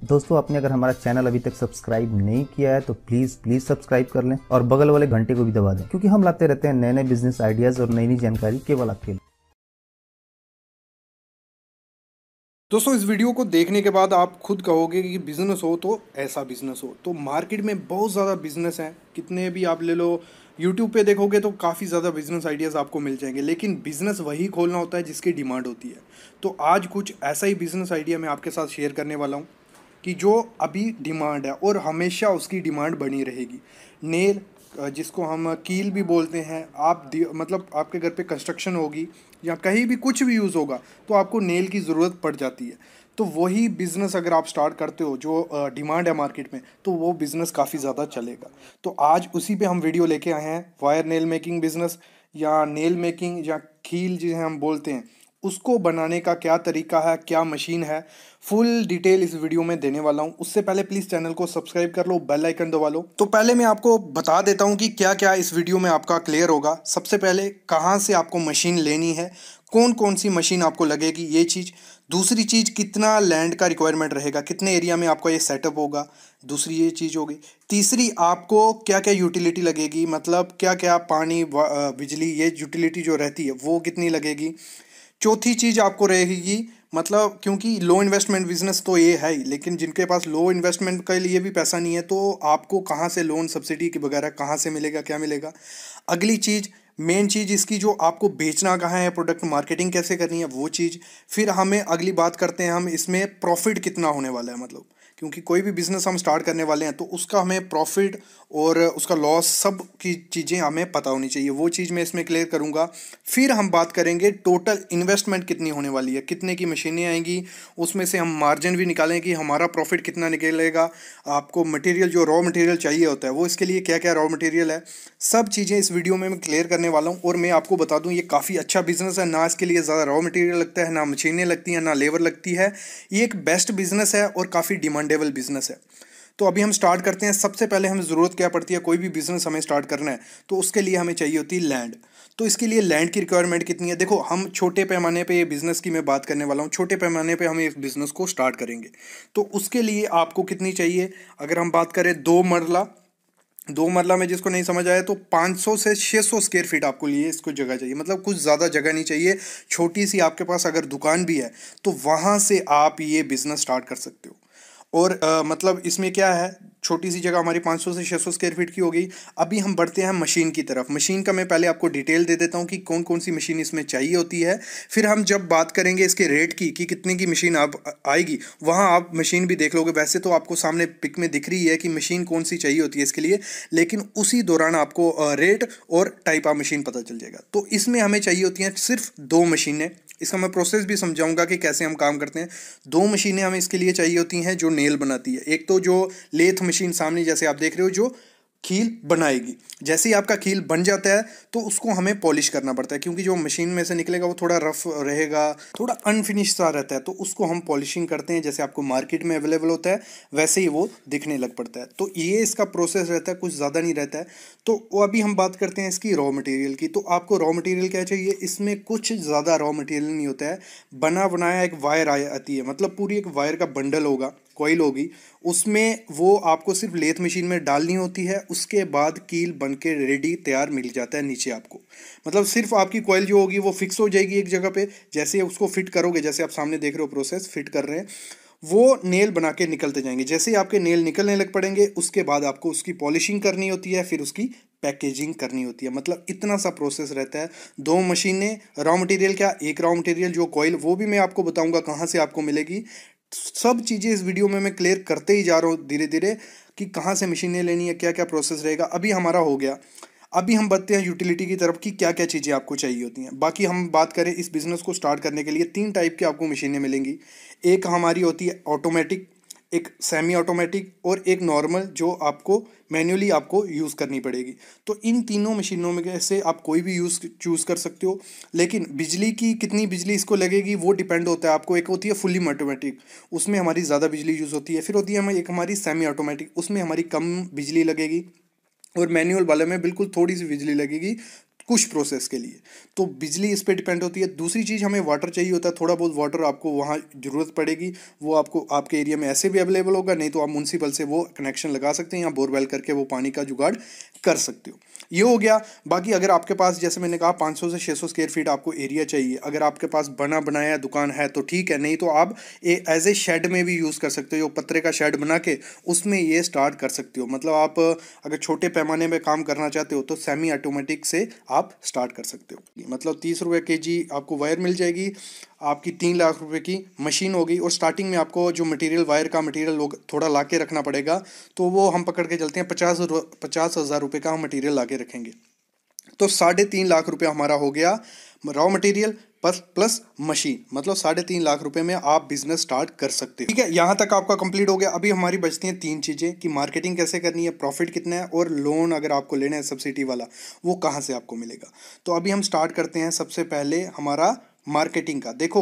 दोस्तों, आपने अगर हमारा चैनल अभी तक सब्सक्राइब नहीं किया है तो प्लीज़ सब्सक्राइब कर लें और बगल वाले घंटे को भी दबा दें, क्योंकि हम लाते रहते हैं नए नए बिजनेस आइडियाज़ और नई नई जानकारी केवल आपके लिए। दोस्तों, इस वीडियो को देखने के बाद आप खुद कहोगे कि बिजनेस हो तो ऐसा बिजनेस हो। तो मार्केट में बहुत ज़्यादा बिजनेस हैं, कितने भी आप ले लो। यूट्यूब पे देखोगे तो काफ़ी ज़्यादा बिजनेस आइडियाज़ आपको मिल जाएंगे, लेकिन बिजनेस वही खोलना होता है जिसकी डिमांड होती है। तो आज कुछ ऐसा ही बिजनेस आइडिया मैं आपके साथ शेयर करने वाला हूँ कि जो अभी डिमांड है और हमेशा उसकी डिमांड बनी रहेगी। नेल, जिसको हम कील भी बोलते हैं। मतलब आपके घर पे कंस्ट्रक्शन होगी या कहीं भी कुछ भी यूज़ होगा तो आपको नेल की ज़रूरत पड़ जाती है। तो वही बिज़नेस अगर आप स्टार्ट करते हो जो डिमांड है मार्केट में, तो वो बिज़नेस काफ़ी ज़्यादा चलेगा। तो आज उसी पे हम वीडियो लेके आए हैं, वायर नेल मेकिंग बिज़नेस या नेल मेकिंग या कील जिसे हम बोलते हैं, उसको बनाने का क्या तरीका है, क्या मशीन है, फुल डिटेल इस वीडियो में देने वाला हूँ। उससे पहले प्लीज़ चैनल को सब्सक्राइब कर लो, बेल आइकन दबा लो। तो पहले मैं आपको बता देता हूँ कि क्या क्या इस वीडियो में आपका क्लियर होगा। सबसे पहले कहाँ से आपको मशीन लेनी है, कौन कौन सी मशीन आपको लगेगी, ये चीज़। दूसरी चीज़, कितना लैंड का रिक्वायरमेंट रहेगा, कितने एरिया में आपका ये सेटअप होगा, दूसरी ये चीज़ होगी। तीसरी, आपको क्या क्या यूटिलिटी लगेगी, मतलब क्या क्या पानी बिजली ये यूटिलिटी जो रहती है वो कितनी लगेगी। चौथी चीज़ आपको रहेगी, मतलब क्योंकि लो इन्वेस्टमेंट बिजनेस तो ये है ही, लेकिन जिनके पास लो इन्वेस्टमेंट के लिए भी पैसा नहीं है, तो आपको कहाँ से लोन सब्सिडी की वगैरह कहाँ से मिलेगा, क्या मिलेगा। अगली चीज़, मेन चीज़ इसकी, जो आपको बेचना कहाँ है, प्रोडक्ट मार्केटिंग कैसे करनी है, वो चीज़। फिर हमें अगली बात करते हैं हम इसमें प्रॉफिट कितना होने वाला है, मतलब क्योंकि कोई भी बिजनेस हम स्टार्ट करने वाले हैं तो उसका हमें प्रॉफिट और उसका लॉस सब की चीज़ें हमें पता होनी चाहिए, वो चीज़ मैं इसमें क्लियर करूँगा। फिर हम बात करेंगे टोटल इन्वेस्टमेंट कितनी होने वाली है, कितने की मशीनें आएंगी, उसमें से हम मार्जिन भी निकालें कि हमारा प्रॉफिट कितना निकलेगा। आपको मटेरियल, जो रॉ मटेरियल चाहिए होता है, वो इसके लिए क्या क्या रॉ मटेरियल है, सब चीज़ें इस वीडियो में मैं क्लियर करने वाला हूँ। और मैं आपको बता दूँ, ये काफ़ी अच्छा बिजनेस है, ना इसके लिए ज़्यादा रॉ मटेरियल लगता है, ना मशीनें लगती हैं, ना लेबर लगती है। ये एक बेस्ट बिजनेस है और काफ़ी डिमांडेबल बिजनेस है। तो अभी हम स्टार्ट करते हैं। सबसे पहले हमें ज़रूरत क्या पड़ती है, कोई भी बिजनेस हमें स्टार्ट करना है तो उसके लिए हमें चाहिए होती है लैंड। तो इसके लिए लैंड की रिक्वायरमेंट कितनी है, देखो हम छोटे पैमाने पे ये बिज़नेस की मैं बात करने वाला हूँ। छोटे पैमाने पे हम इस बिज़नेस को स्टार्ट करेंगे तो उसके लिए आपको कितनी चाहिए। अगर हम बात करें दो मरला में जिसको नहीं समझ आया, तो 500 से 600 स्क्वायर फीट आपको लिए इसको जगह चाहिए, मतलब कुछ ज़्यादा जगह नहीं चाहिए। छोटी सी आपके पास अगर दुकान भी है तो वहाँ से आप ये बिज़नेस स्टार्ट कर सकते हो। और मतलब इसमें क्या है, छोटी सी जगह हमारी 500 से 600 स्क्वायर फीट की हो गई। अभी हम बढ़ते हैं मशीन की तरफ। मशीन का मैं पहले आपको डिटेल दे देता हूँ कि कौन कौन सी मशीन इसमें चाहिए होती है। फिर हम जब बात करेंगे इसके रेट की कि कितने की मशीन आप आएगी, वहाँ आप मशीन भी देख लोगे। वैसे तो आपको सामने पिक में दिख रही है कि मशीन कौन सी चाहिए होती है इसके लिए, लेकिन उसी दौरान आपको रेट और टाइप ऑफ मशीन पता चल जाएगा। तो इसमें हमें चाहिए होती हैं सिर्फ दो मशीनें। इसका मैं प्रोसेस भी समझाऊंगा कि कैसे हम काम करते हैं। दो मशीनें हमें इसके लिए चाहिए होती हैं जो नेल बनाती है। एक तो जो लेथ मशीन सामने जैसे आप देख रहे हो, जो खील बनाएगी। जैसे ही आपका खील बन जाता है तो उसको हमें पॉलिश करना पड़ता है, क्योंकि जो मशीन में से निकलेगा वो थोड़ा रफ रहेगा, थोड़ा अनफिनिश सा रहता है, तो उसको हम पॉलिशिंग करते हैं। जैसे आपको मार्केट में अवेलेबल होता है वैसे ही वो दिखने लग पड़ता है। तो ये इसका प्रोसेस रहता है, कुछ ज़्यादा नहीं रहता है। तो वो अभी हम बात करते हैं इसकी रॉ मटेरियल की। तो आपको रॉ मटेरियल क्या चाहिए, इसमें कुछ ज़्यादा रॉ मटेरियल नहीं होता है। बना बनाया एक वायर आती है, मतलब पूरी एक वायर का बंडल होगा, कॉइल होगी, उसमें वो आपको सिर्फ लेथ मशीन में डालनी होती है। उसके बाद कील बन के रेडी तैयार मिल जाता है नीचे आपको। मतलब सिर्फ आपकी कॉइल जो होगी वो फिक्स हो जाएगी एक जगह पे। जैसे उसको फिट करोगे, जैसे आप सामने देख रहे हो प्रोसेस फिट कर रहे हैं, वो नेल बना के निकलते जाएंगे। जैसे ही आपके नेल निकलने लग पड़ेंगे उसके बाद आपको उसकी पॉलिशिंग करनी होती है, फिर उसकी पैकेजिंग करनी होती है। मतलब इतना सा प्रोसेस रहता है। दो मशीनें, रॉ मटेरियल क्या, एक रॉ मटेरियल जो कॉइल, वो भी मैं आपको बताऊंगा कहाँ से आपको मिलेगी। सब चीज़ें इस वीडियो में मैं क्लियर करते ही जा रहा हूँ धीरे धीरे कि कहाँ से मशीनें लेनी है, क्या क्या प्रोसेस रहेगा। अभी हमारा हो गया। अभी हम बढ़ते हैं यूटिलिटी की तरफ कि क्या क्या चीज़ें आपको चाहिए होती हैं। बाकी हम बात करें इस बिज़नेस को स्टार्ट करने के लिए, तीन टाइप की आपको मशीनें मिलेंगी। एक हमारी होती है ऑटोमेटिक, एक सेमी ऑटोमेटिक और एक नॉर्मल जो आपको मैन्युअली आपको यूज़ करनी पड़ेगी। तो इन तीनों मशीनों में से आप कोई भी चूज़ कर सकते हो। लेकिन बिजली की कितनी बिजली इसको लगेगी वो डिपेंड होता है आपको। एक होती है फुली ऑटोमेटिक, उसमें हमारी ज़्यादा बिजली यूज़ होती है। फिर होती है एक हमारी सेमी ऑटोमेटिक, उसमें हमारी कम बिजली लगेगी। और मैनुअल वाले में बिल्कुल थोड़ी सी बिजली लगेगी, कुछ प्रोसेस के लिए। तो बिजली इस पे डिपेंड होती है। दूसरी चीज़, हमें वाटर चाहिए होता है, थोड़ा बहुत वाटर आपको वहाँ ज़रूरत पड़ेगी, वो आपको आपके एरिया में ऐसे भी अवेलेबल होगा, नहीं तो आप म्यूनसिपल से वो कनेक्शन लगा सकते हैं या बोरवेल करके वो पानी का जुगाड़ कर सकते हो। ये हो गया। बाकी अगर आपके पास, जैसे मैंने कहा, 500 से 600 स्क्वायर फीट आपको एरिया चाहिए, अगर आपके पास बना बनाया दुकान है तो ठीक है, नहीं तो आप एज ए शेड में भी यूज़ कर सकते हो, पत्रे का शेड बना के उसमें ये स्टार्ट कर सकते हो। मतलब आप अगर छोटे पैमाने में काम करना चाहते हो तो सेमी ऑटोमेटिक से आप स्टार्ट कर सकते हो। मतलब 30 रुपये kg आपको वायर मिल जाएगी, आपकी 3 लाख रुपए की मशीन होगी। और स्टार्टिंग में आपको जो मटेरियल, वायर का मटेरियल लोग थोड़ा ला के रखना पड़ेगा, तो वो हम पकड़ के चलते हैं 50,000 रुपये का हम मटेरियल ला के रखेंगे। तो 3.5 लाख रुपये हमारा हो गया रॉ मटेरियल प्लस मशीन, मतलब 3.5 लाख रुपए में आप बिजनेस स्टार्ट कर सकते हो। ठीक है, यहाँ तक आपका कंप्लीट हो गया। अभी हमारी बचती हैं 3 चीज़ें कि मार्केटिंग कैसे करनी है, प्रॉफिट कितना है, और लोन अगर आपको लेना है सब्सिडी वाला वो कहाँ से आपको मिलेगा। तो अभी हम स्टार्ट करते हैं। सबसे पहले हमारा मार्केटिंग का। देखो,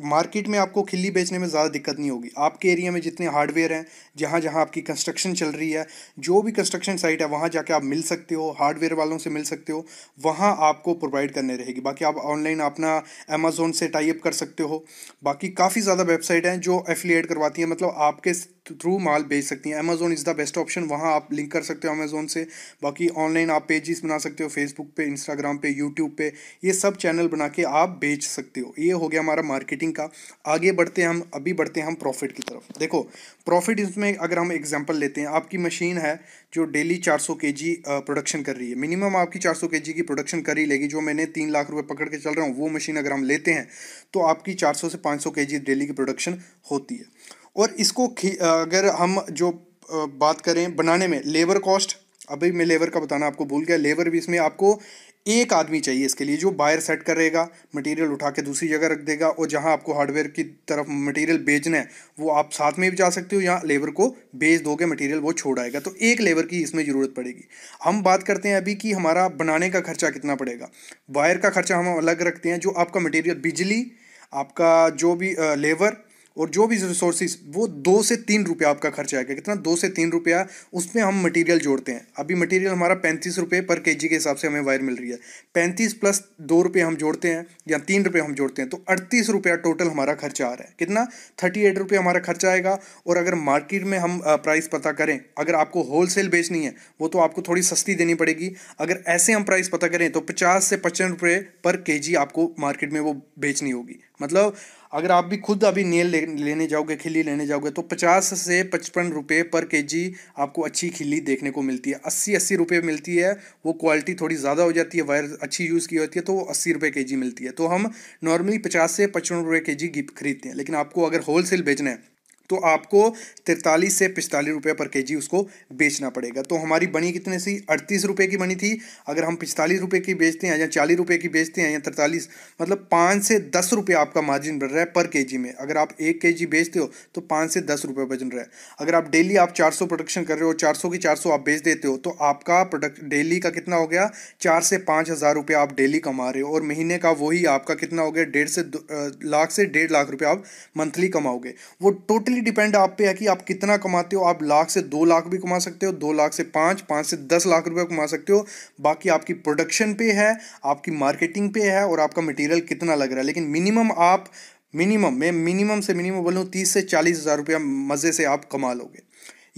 मार्केट में आपको खिल्ली बेचने में ज़्यादा दिक्कत नहीं होगी। आपके एरिया में जितने हार्डवेयर हैं, जहाँ जहाँ आपकी कंस्ट्रक्शन चल रही है, जो भी कंस्ट्रक्शन साइट है वहाँ जाके आप मिल सकते हो, हार्डवेयर वालों से मिल सकते हो, वहाँ आपको प्रोवाइड करने रहेगी। बाकी आप ऑनलाइन अपना अमेज़ोन से टाई अप कर सकते हो। बाकी काफ़ी ज़्यादा वेबसाइट हैं जो एफिलिएट करवाती हैं, मतलब आपके थ्रू माल बेच सकती हैं। Amazon is the best option, वहाँ आप लिंक कर सकते हो अमेज़ोन से। बाकी ऑनलाइन आप पेजेस बना सकते हो, फेसबुक पे, इंस्टाग्राम पे, यूट्यूब पे, ये सब चैनल बना के आप बेच सकते हो। ये हो गया हमारा मार्केटिंग का। आगे बढ़ते हैं हम, अभी बढ़ते हैं हम प्रॉफिट की तरफ। देखो, प्रॉफिट इसमें अगर हम एग्जांपल लेते हैं, आपकी मशीन है जो डेली 400 kg प्रोडक्शन कर रही है, मिनिमम आपकी 400 kg की प्रोडक्शन कर ही लेगी। जो मैंने 3 लाख रुपए पकड़ के चल रहा हूँ, वो मशीन अगर हम लेते हैं तो आपकी 400 से 500 kg डेली की प्रोडक्शन होती है। और इसको अगर हम जो बात करें बनाने में, लेबर कॉस्ट, अभी मैं लेबर का बताना आपको भूल गया। लेबर भी इसमें आपको एक आदमी चाहिए इसके लिए, जो बायर सेट करेगा, मटेरियल उठा के दूसरी जगह रख देगा, और जहां आपको हार्डवेयर की तरफ मटेरियल भेजना है वो आप साथ में भी जा सकते हो, या लेबर को भेज दोगे, मटेरियल वो छोड़ आएगा। तो एक लेबर की इसमें ज़रूरत पड़ेगी। हम बात करते हैं अभी कि हमारा बनाने का खर्चा कितना पड़ेगा। वायर का खर्चा हम अलग रखते हैं, जो आपका मटेरियल, बिजली, आपका जो भी लेबर और जो भी रिसोर्सेज, वो 2 से 3 रुपया आपका खर्चा आएगा। कितना? 2 से 3 रुपया। उसमें हम मटेरियल जोड़ते हैं। अभी मटेरियल हमारा 35 रुपये पर kg के हिसाब से हमें वायर मिल रही है। 35 प्लस 2 रुपये हम जोड़ते हैं या 3 रुपये हम जोड़ते हैं, तो 38 रुपया टोटल हमारा खर्चा आ रहा है। कितना? 38 रुपये हमारा खर्चा आएगा। और अगर मार्केट में हम प्राइस पता करें, अगर आपको होलसेल बेचनी है वो तो आपको थोड़ी सस्ती देनी पड़ेगी। अगर ऐसे हम प्राइस पता करें तो 50 से 55 रुपये पर kg आपको मार्केट में वो बेचनी होगी। मतलब अगर आप भी खुद अभी नेल लेने जाओगे, खिल्ली लेने जाओगे, तो 50 से 55 रुपये पर kg आपको अच्छी खिल्ली देखने को मिलती है। 80 रुपये मिलती है, वो क्वालिटी थोड़ी ज़्यादा हो जाती है, वायर अच्छी यूज़ की होती है, तो वो 80 रुपये kg मिलती है। तो हम नॉर्मली 50 से 55 रुपये kg खरीदते हैं। लेकिन आपको अगर होलसेल बेचना है तो आपको 43 से 45 रुपये पर kg उसको बेचना पड़ेगा। तो हमारी बनी कितने सी? 38 रुपये की बनी थी। अगर हम 45 रुपये की बेचते हैं, या 40 रुपये की बेचते हैं, या 43, मतलब 5 से 10 रुपये आपका मार्जिन बढ़ रहा है पर kg में। अगर आप 1 kg बेचते हो तो 5 से 10 रुपये बन रहा है। अगर आप डेली आप 400 प्रोडक्शन कर रहे हो, 400 की 400 आप बेच देते हो, तो आपका प्रोडक्ट डेली का कितना हो गया? 4 से 5 हज़ार रुपये आप डेली कमा रहे हो। और महीने का वही आपका कितना हो गया? 1.5 लाख रुपये आप मंथली कमाओगे। वो टोटली डिपेंड आप पे है कि आप कितना कमाते हो। आप लाख से 2 लाख भी कमा सकते हो, 2 लाख से 5 से 10 लाख रुपए कमा सकते हो। बाकी आपकी प्रोडक्शन पे है, आपकी मार्केटिंग पे है, और आपका मटेरियल कितना लग रहा है। लेकिन मैं मिनिमम से मिनिमम बोलूँ 30 से 40 हज़ार रुपया मज़े से आप कमा लोगे।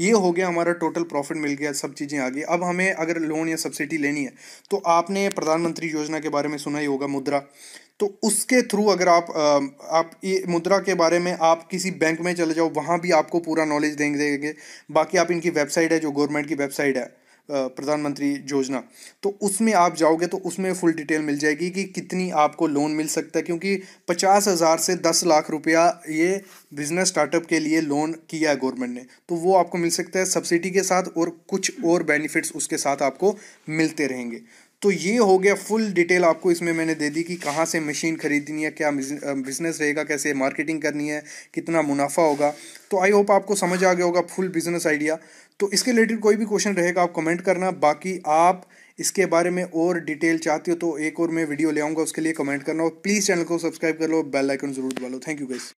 ये हो गया हमारा टोटल प्रॉफिट मिल गया, सब चीज़ें आ गई। अब हमें अगर लोन या सब्सिडी लेनी है तो आपने प्रधानमंत्री योजना के बारे में सुना ही होगा, मुद्रा। तो उसके थ्रू अगर आप ये मुद्रा के बारे में आप किसी बैंक में चले जाओ, वहाँ भी आपको पूरा नॉलेज देंगे। बाकी आप इनकी वेबसाइट है, जो गवर्नमेंट की वेबसाइट है, प्रधानमंत्री योजना, तो उसमें आप जाओगे तो उसमें फुल डिटेल मिल जाएगी कि कितनी आपको लोन मिल सकता है। क्योंकि 50,000 से 10 लाख रुपया ये बिजनेस स्टार्टअप के लिए लोन किया है गवर्नमेंट ने, तो वो आपको मिल सकता है सब्सिडी के साथ, और कुछ और बेनिफिट्स उसके साथ आपको मिलते रहेंगे। तो ये हो गया फुल डिटेल आपको इसमें मैंने दे दी कि कहाँ से मशीन खरीदनी है, क्या बिजनेस रहेगा, कैसे मार्केटिंग करनी है, कितना मुनाफा होगा। तो आई होप आपको समझ आ गया होगा फुल बिजनेस आइडिया। तो इसके रिलेटेड कोई भी क्वेश्चन रहेगा आप कमेंट करना। बाकी आप इसके बारे में और डिटेल चाहते हो तो एक और मैं वीडियो ले आऊँगा, उसके लिए कमेंट करना। और प्लीज़ चैनल को सब्सक्राइब कर लो, बेल आइकन जरूर दबा लो। Thank you guys.